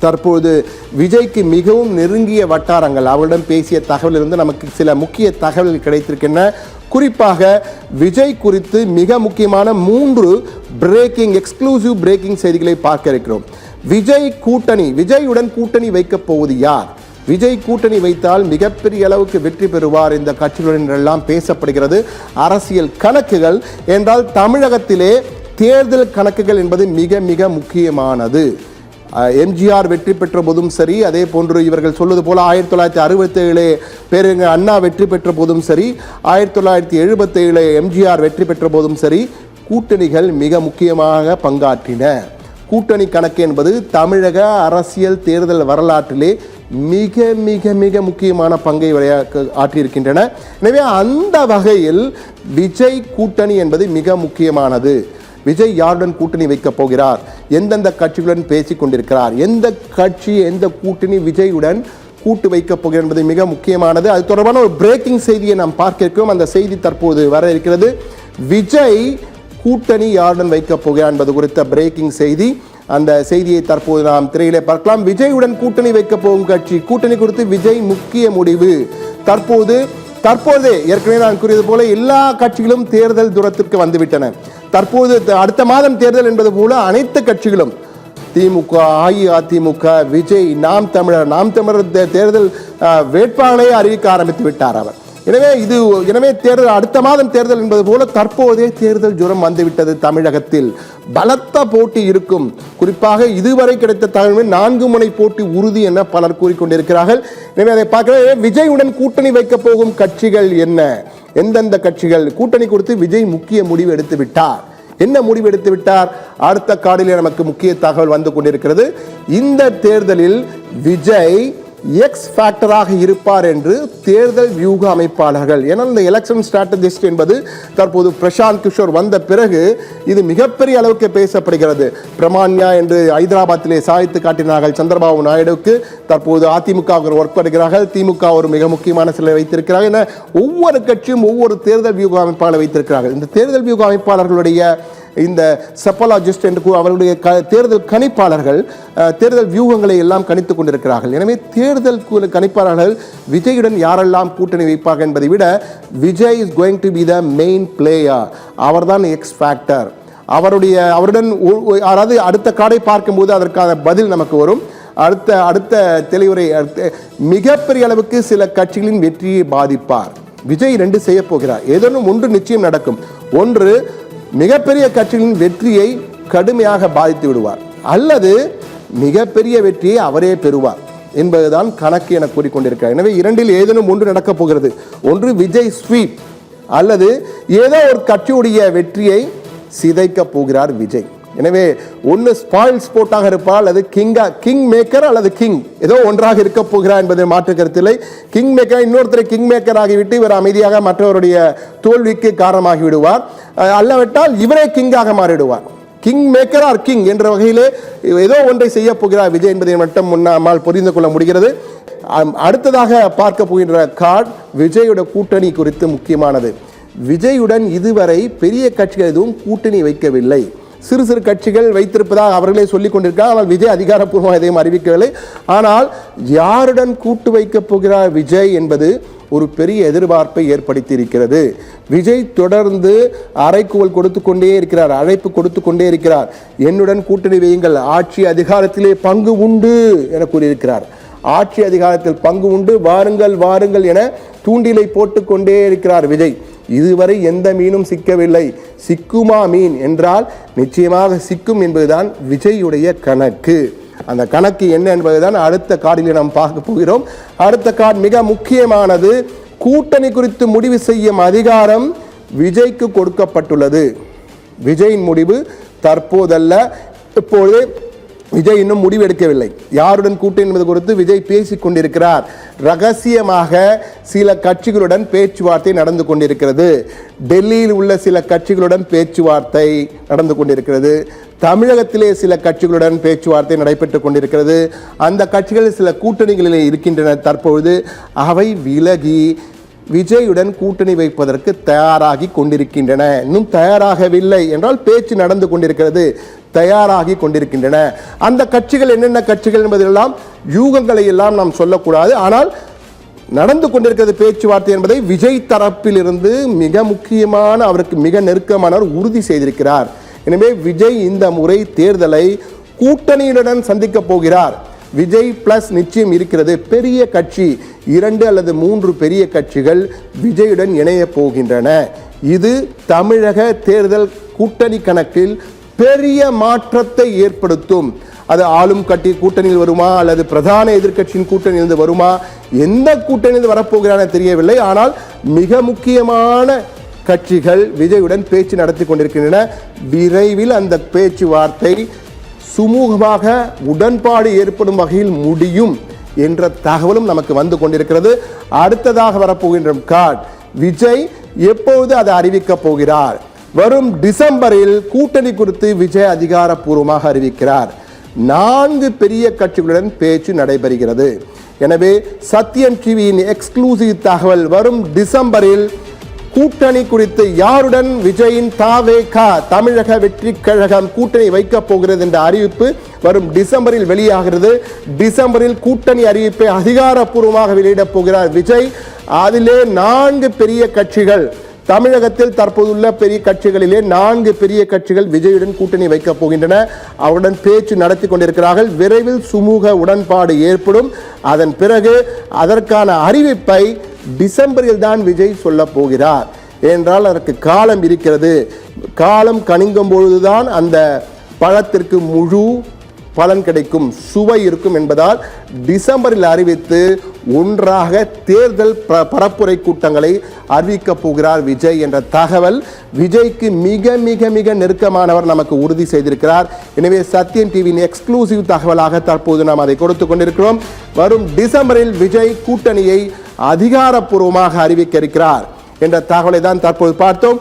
தற்போது விஜய்க்கு மிகவும் நெருங்கிய வட்டாரங்கள் அவரிடம் பேசிய தகவலிலிருந்து நமக்கு சில முக்கிய தகவல்கள் கிடைத்திருக்கின்றன. குறிப்பாக விஜய் குறித்து மிக முக்கியமான 3 எக்ஸ்க்ளூசிவ் பிரேக்கிங் செய்திகளை பார்க்க இருக்கிறோம். விஜயுடன் கூட்டணி வைக்கப் போவது யார்? விஜய் கூட்டணி வைத்தால் மிகப்பெரிய அளவுக்கு வெற்றி பெறுவார் இந்த கட்சிகளுடன் எல்லாம் பேசப்படுகிறது. அரசியல் கணக்குகள் என்றால் தமிழகத்திலே தேர்தல் கணக்குகள் என்பது மிக மிக முக்கியமானது. எம்ஜிஆர் வெற்றி பெற்ற போதும் சரி, அதே போன்று இவர்கள் சொல்வது போல 1967 பேருங்க அண்ணா வெற்றி பெற்ற போதும் சரி, 1977 எம்ஜிஆர் வெற்றி பெற்ற போதும் சரி, கூட்டணிகள் மிக முக்கியமாக பங்காற்றின. கூட்டணி கணக்கு என்பது தமிழக அரசியல் தேர்தல் வரலாற்றிலே மிக மிக மிக முக்கியமான பங்கை ஆற்றியிருக்கின்றன. எனவே அந்த வகையில் விஜய் கூட்டணி என்பது மிக முக்கியமானது. விஜய் யாருடன் கூட்டணி வைக்கப் போகிறார், எந்தெந்த கட்சிகளுடன் பேசிக் கொண்டிருக்கிறார், எந்த கட்சி எந்த கூட்டணி விஜயுடன் கூட்டு வைக்கப் போகிறார் என்பது மிக முக்கியமானது. அது தொடர்பான ஒரு பிரேக்கிங் செய்தியை நாம் பார்க்க இருக்கிறோம். அந்த செய்தி தற்போது வர இருக்கிறது. விஜய் கூட்டணி யாருடன் வைக்கப் போகிறார் என்பது குறித்த பிரேக்கிங் செய்தி. அந்த செய்தியை தற்போது நாம் திரையிலே பார்க்கலாம். விஜயுடன் கூட்டணி வைக்கப் போகும் கட்சி கூட்டணி குறித்து விஜய் முக்கிய முடிவு. தற்போது ஏற்கனவே நான் கூறியது போல எல்லா கட்சிகளும் தேர்தல் தூரத்திற்கு வந்துவிட்டன. தற்போது அடுத்த மாதம் தேர்தல் என்பது போல அனைத்து கட்சிகளும் திமுக, அஇஅதிமுக, விஜய், நாம் தமிழர் தேர்தல் வேட்பாளரை அறிவிக்க ஆரம்பித்து விட்டார் அவர். எனவே தேர்தல் அடுத்த மாதம் தேர்தல் என்பது போல தற்போதே தேர்தல் ஜுரம் வந்துவிட்டது. தமிழகத்தில் பலத்த போட்டி இருக்கும். குறிப்பாக இதுவரை கிடைத்த தகவல் 4 முனை போட்டி உறுதி என பலர் கூறிக்கொண்டிருக்கிறார்கள். எனவே அதை பார்க்க விஜயுடன் கூட்டணி வைக்கப் போகும் கட்சிகள் என்ன, எந்தெந்த கட்சிகள் கூட்டணி குறித்து விஜய் முக்கிய முடிவு எடுத்து விட்டார். என்ன முடிவு எடுத்து விட்டார்? அடுத்த கார்டிலே நமக்கு முக்கிய தகவல் வந்து கொண்டிருக்கிறது. இந்த தேர்தலில் விஜய் எக்ஸ் ஃபேக்டராக இருப்பார் என்று தேர்தல் வியூக அமைப்பாளர்கள், ஏன்னா இந்த எலெக்ஷன் ஸ்ட்ராட்டஜிஸ்ட் என்பது தற்போது பிரசாந்த் கிஷோர் வந்த பிறகு இது மிகப்பெரிய அளவுக்கு பேசப்படுகிறது. பிரமாண்யா என்று ஹைதராபாத்திலே சாய்த்து காட்டினார்கள் சந்திரபாபு நாயுடுவுக்கு. தற்போது அதிமுக ஒர்க் பண்ணுகிறார்கள், திமுக ஒரு மிக முக்கியமான சிலரை வைத்திருக்கிறார்கள் என ஒவ்வொரு கட்சியும் ஒவ்வொரு தேர்தல் வியூக அமைப்பாளர் வைத்திருக்கிறார்கள். இந்த தேர்தல் வியூக அமைப்பாளர்களுடைய இந்த செப்பலாஜிஸ்ட் என்று அவருடைய தேர்தல் கணிப்பாளர்கள் தேர்தல் வியூகங்களை எல்லாம் கணித்துக் கொண்டிருக்கிறார்கள். எனவே தேர்தல் கணிப்பாளர்கள் விஜயுடன் யாரெல்லாம் கூட்டணி வைப்பார்கள் என்பதை விட Vijay is going to be the main player. அவர்தான் எக்ஸ் ஃபேக்டர். அவருடன் அதாவது அடுத்த கார்டை பார்க்கும்போது அதற்கான பதில் நமக்கு வரும். அடுத்த தெளிவுரை மிகப்பெரிய அளவுக்கு சில கட்சிகளின் வெற்றியை பாதிப்பார். விஜய் 2 செய்ய போகிறார். ஏதேனும் ஒன்று நிச்சயம் நடக்கும். ஒன்று, மிகப்பெரிய கட்சிகளின் வெற்றியை கடுமையாக பாதித்து விடுவார், அல்லது மிகப்பெரிய வெற்றியை அவரே பெறுவார் என்பதுதான் கணக்கு என கூறிக்கொண்டிருக்கிறார். எனவே 2இல் ஏதேனும் ஒன்று நடக்கப் போகிறது. ஒன்று விஜய் ஸ்வீப், அல்லது ஏதோ ஒரு கட்சியுடைய வெற்றியை சிதைக்க போகிறார் விஜய். எனவே ஒன்று ஸ்பாயில் ஸ்போர்ட்டாக இருப்பார், அல்லது கிங் மேக்கர் அல்லது கிங் ஏதோ ஒன்றாக இருக்க போகிறார் என்பதை மாற்று கருத்தில்லை. கிங் மேக்கர் இன்னொருத்தரை கிங் மேக்கர் ஆகிவிட்டு இவர் அமைதியாக மற்றவருடைய தோல்விக்கு காரணமாகி விடுவார், அல்லவிட்டால் இவரே கிங்காக மாறிடுவார். கிங் மேக்கர் ஆர் கிங் என்ற வகையிலே ஏதோ ஒன்றை செய்ய போகிறார் விஜய் என்பதை மட்டும் நம்மால் புரிந்து கொள்ள முடிகிறது. அடுத்ததாக பார்க்க போகின்ற கார்டு விஜயோட கூட்டணி குறித்து முக்கியமானது. விஜயுடன் இதுவரை பெரிய கட்சிகள் எதுவும் கூட்டணி வைக்கவில்லை. சிறு சிறு கட்சிகள் வைத்திருப்பதாக அவர்களே சொல்லிக் கொண்டிருக்கிறார். ஆனால் விஜய் அதிகாரப்பூர்வமாக எதையும் அறிவிக்கவில்லை. ஆனால் யாருடன் கூட்டு வைக்கப் போகிறார் விஜய் என்பது ஒரு பெரிய எதிர்பார்ப்பை ஏற்படுத்தி இருக்கிறது. விஜய் தொடர்ந்து அறைகூவல் கொடுத்து கொண்டே இருக்கிறார், அழைப்பு கொடுத்து கொண்டே இருக்கிறார். என்னுடன் கூட்டணி வையுங்கள், ஆட்சி அதிகாரத்திலே பங்கு உண்டு என கூறியிருக்கிறார். ஆட்சி அதிகாரத்தில் பங்கு உண்டு, வாருங்கள் வாருங்கள் என தூண்டிலை போட்டு கொண்டே இருக்கிறார் விஜய். இதுவரை எந்த மீனும் சிக்கவில்லை. சிக்குமா மீன் என்றால் நிச்சயமாக சிக்கும் என்பதுதான் விஜயுடைய கணக்கு. அந்த கணக்கு என்ன என்பதுதான் அடுத்த கார்டில் நாம் பார்க்க போகிறோம். அடுத்த கார்டு மிக முக்கியமானது. கூட்டணி குறித்து முடிவு செய்யும் அதிகாரம் விஜய்க்கு கொடுக்கப்பட்டுள்ளது. விஜயின் முடிவு தற்போதல்ல, இப்பொழுது விஜய் இன்னும் முடிவெடுக்கவில்லை. யாருடன் கூட்டணி என்பது குறித்து விஜய் பேசிக் கொண்டிருக்கிறார். ரகசியமாக சில கட்சிகளுடன் பேச்சுவார்த்தை நடந்து கொண்டிருக்கிறது. டெல்லியில் உள்ள சில கட்சிகளுடன் பேச்சுவார்த்தை நடந்து கொண்டிருக்கிறது. தமிழகத்திலே சில கட்சிகளுடன் பேச்சுவார்த்தை நடைபெற்றுக் கொண்டிருக்கிறது. அந்த கட்சிகள் சில கூட்டணிகளிலே இருக்கின்றன. தற்பொழுது அவை விலகி விஜயுடன் கூட்டணி வைப்பதற்கு தயாராகி கொண்டிருக்கின்றன. இன்னும் தயாராகவில்லை என்றால் பேச்சு நடந்து கொண்டிருக்கிறது, தயாராகி கொண்டிருக்கின்றன. அந்த கட்சிகள் என்னென்ன கட்சிகள் என்பதெல்லாம் யூகங்களை எல்லாம் நாம் சொல்லக்கூடாது. ஆனால் நடந்து கொண்டிருக்கிறது பேச்சுவார்த்தை என்பதை விஜய் தரப்பில் இருந்து மிக முக்கியமான, அவருக்கு மிக நெருக்கமானவர் உறுதி செய்திருக்கிறார். எனவே விஜய் இந்த முறை தேர்தலை கூட்டணியுடன் சந்திக்க போகிறார். விஜய் பிளஸ் நிச்சயம் இருக்கிறது. பெரிய கட்சி 2 அல்லது 3 பெரிய கட்சிகள் விஜயுடன் இணைய போகின்றன. இது தமிழக தேர்தல் கூட்டணி கணக்கில் பெரிய மாற்றத்தை ஏற்படுத்தும். அது ஆளும் கட்சி கூட்டணியில் வருமா அல்லது பிரதான எதிர்க்கட்சியின் கூட்டணியிலிருந்து வருமா, எந்த கூட்டணியில் வரப்போகிறான தெரியவில்லை. ஆனால் மிக முக்கியமான கட்சிகள் விஜயுடன் பேச்சு நடத்தி கொண்டிருக்கின்றன. விரைவில் அந்த பேச்சுவார்த்தை சுமூகமாக உடன்பாடு ஏற்படும் வகையில் முடியும் என்ற தகவலும் நமக்கு வந்து கொண்டிருக்கிறது. அடுத்ததாக வரப்போகின்ற கார்டு, விஜய் எப்போது அதை அறிவிக்கப் போகிறார்? வரும் டிசம்பரில் கூட்டணி குறித்து விஜய் அதிகாரப்பூர்வமாக அறிவிக்கிறார். 4 பெரிய கட்சிகளுடன் பேச்சு நடைபெறுகிறது. எனவே சத்யம் டிவியின் எக்ஸ்க்ளூசிவ் தகவல், வரும் டிசம்பரில் கூட்டணி குறித்து யாருடன் விஜயின் தாவேகா தமிழக வெற்றி கழகம் கூட்டணி வைக்கப் போகிறது என்ற அறிவிப்பு வரும் டிசம்பரில் வெளியாகிறது. டிசம்பரில் கூட்டணி அறிவிப்பை அதிகாரப்பூர்வமாக வெளியிடப் போகிறார் விஜய். அதிலே 4 பெரிய கட்சிகள், தமிழகத்தில் தற்போதுள்ள பெரிய கட்சிகளிலே 4 பெரிய கட்சிகள் விஜயுடன் கூட்டணி வைக்கப் போகின்றன. அவருடன் பேச்சு நடத்தி கொண்டிருக்கிறார்கள். விரைவில் சுமூக உடன்பாடு ஏற்படும். அதன் பிறகு அதற்கான அறிவிப்பை டிசம்பரில் தான் விஜய் சொல்ல போகிறார். என்றால் அதற்கு காலம் இருக்கிறது. காலம் கனிங்கும் பொழுதுதான் அந்த பழத்திற்கு முழு பலன் கிடைக்கும், சுவை இருக்கும் என்பதால் டிசம்பரில் அறிவித்து ஒன்றாக தேர்தல் பரப்புரை கூட்டங்களை அறிவிக்கப் போகிறார் விஜய் என்ற தகவல் விஜய்க்கு மிக மிக மிக நெருக்கமானவர் நமக்கு உறுதி செய்திருக்கிறார். எனவே சத்யம் டிவியின் எக்ஸ்க்ளூசிவ் தகவலாக தற்போது நாம் அதை கொடுத்து கொண்டிருக்கிறோம். வரும் டிசம்பரில் விஜய் கூட்டணியை அதிகாரப்பூர்வமாக அறிவிக்க இருக்கிறார் என்ற தகவலை தான் தற்போது பார்த்தோம்.